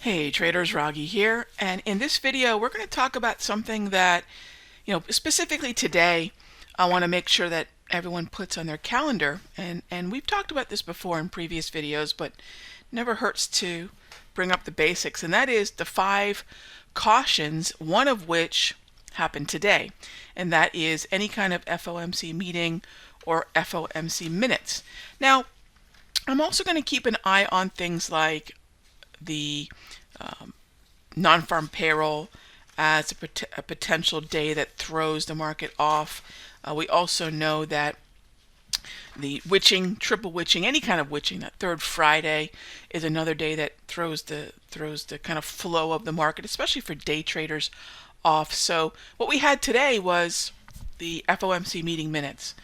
Hey traders, Raghee here, and in this video we're going to talk about something that, specifically today I want to make sure that everyone puts on their calendar, and we've talked about this before in previous videos, but never hurts to bring up the basics, and that is the 5 cautions, one of which happened today, and that is any kind of FOMC meeting or FOMC minutes. Now, I'm also going to keep an eye on things like the non-farm payroll as a potential day that throws the market off. We also know that the witching, triple witching, any kind of witching, that third Friday is another day that throws the kind of flow of the market, especially for day traders, off. So what we had today was the FOMC meeting minutes,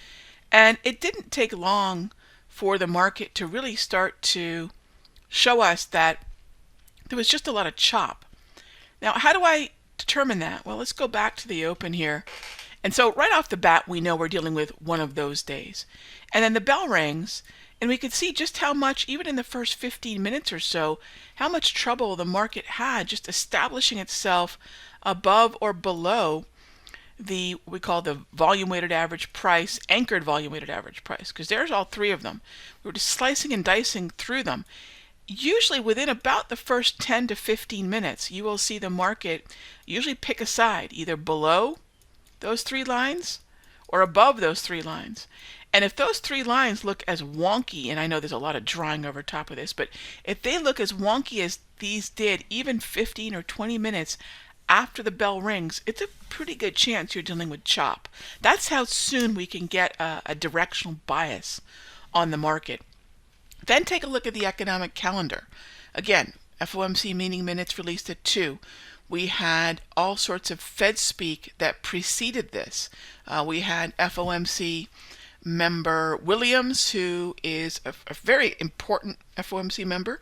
and it didn't take long for the market to really start to show us that there was just a lot of chop. Now, how do I determine that? Well, let's go back to the open here. And so right off the bat, we know we're dealing with one of those days. And then the bell rings, and we could see just how much, even in the first 15 minutes or so, how much trouble the market had just establishing itself above or below the, we call the volume weighted average price, anchored volume weighted average price, because there's all 3 of them. We were just slicing and dicing through them. Usually within about the first 10 to 15 minutes, you will see the market usually pick a side, either below those 3 lines or above those 3 lines. And if those 3 lines look as wonky, and I know there's a lot of drawing over top of this, but if they look as wonky as these did, even 15 or 20 minutes after the bell rings, it's a pretty good chance you're dealing with chop. That's how soon we can get a directional bias on the market. Then take a look at the economic calendar. Again, FOMC meeting minutes released at 2. We had all sorts of Fed speak that preceded this. We had FOMC member Williams, who is a very important FOMC member,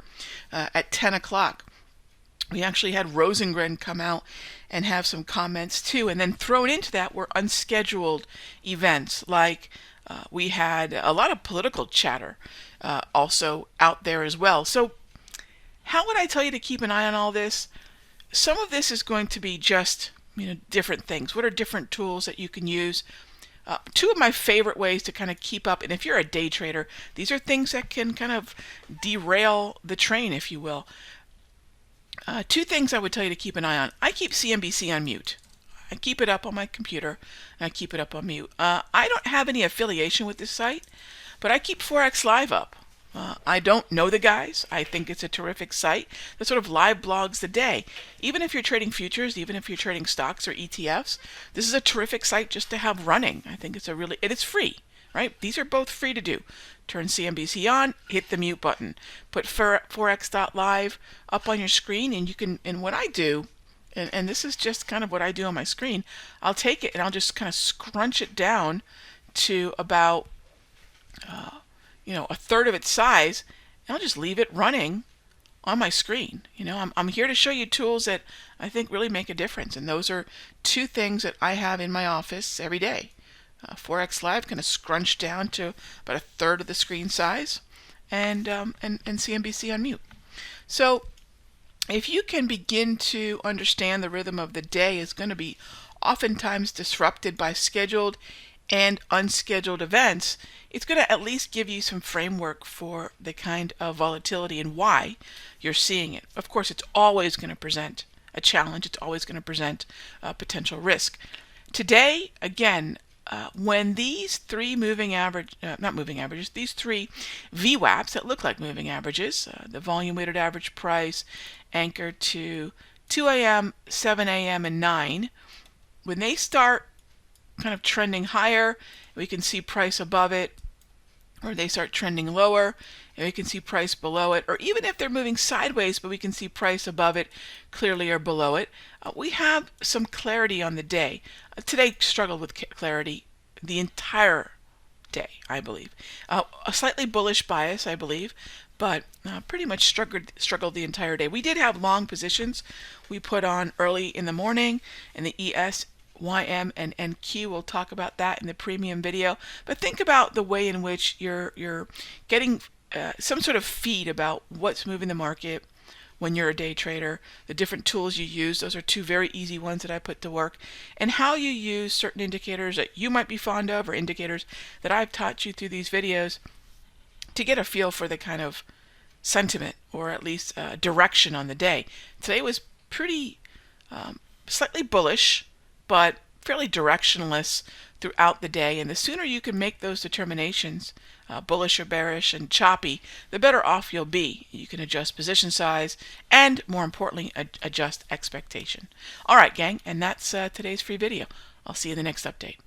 at 10 o'clock. We actually had Rosengren come out and have some comments too. And then thrown into that were unscheduled events, like we had a lot of political chatter also out there as well. So how would I tell you to keep an eye on all this? Some of this is going to be just different things. What are different tools that you can use? 2 of my favorite ways to kind of keep up, and if you're a day trader, these are things that can kind of derail the train, if you will. 2 things I would tell you to keep an eye on. I keep CNBC on mute. I keep it up on my computer, and I keep it up on mute. I don't have any affiliation with this site, but I keep Forex Live up. I don't know the guys. I think it's a terrific site that sort of live blogs the day. Even if you're trading futures, even if you're trading stocks or ETFs, this is a terrific site just to have running. I think it's and it's free, right? These are both free to do. Turn CNBC on, hit the mute button, put forex.live up on your screen, and you can, and what I do, and this is just kind of what I do on my screen, I'll take it and I'll just kind of scrunch it down to about a third of its size, and I'll just leave it running on my screen. I'm here to show you tools that I think really make a difference, and those are 2 things that I have in my office every day. Forex Live kind of scrunched down to about a third of the screen size, and CNBC on mute. So if you can begin to understand the rhythm of the day is going to be oftentimes disrupted by scheduled and unscheduled events, it's going to at least give you some framework for the kind of volatility and why you're seeing it. Of course, it's always going to present a challenge. It's always going to present a potential risk. Today, again, when these 3 these 3 VWAPs that look like moving averages, the volume weighted average price anchored to 2 a.m., 7 a.m., and 9, when they start kind of trending higher, we can see price above it, or they start trending lower and we can see price below it, or even if they're moving sideways but we can see price above it clearly or below it, we have some clarity on the day. Today struggled with clarity the entire day, I believe. A slightly bullish bias, I believe, but pretty much struggled the entire day. We did have long positions we put on early in the morning in the ES, YM, and NQ. We'll talk about that in the premium video. But think about the way in which you're getting some sort of feed about what's moving the market, when you're a day trader, the different tools you use. Those are two very easy ones that I put to work, and how you use certain indicators that you might be fond of, or indicators that I've taught you through these videos, to get a feel for the kind of sentiment, or at least direction on the day. Today was pretty slightly bullish, but fairly directionless throughout the day, and the sooner you can make those determinations, bullish or bearish and choppy, the better off you'll be. You can adjust position size and, more importantly, adjust expectation. All right, gang, and that's today's free video. I'll see you in the next update.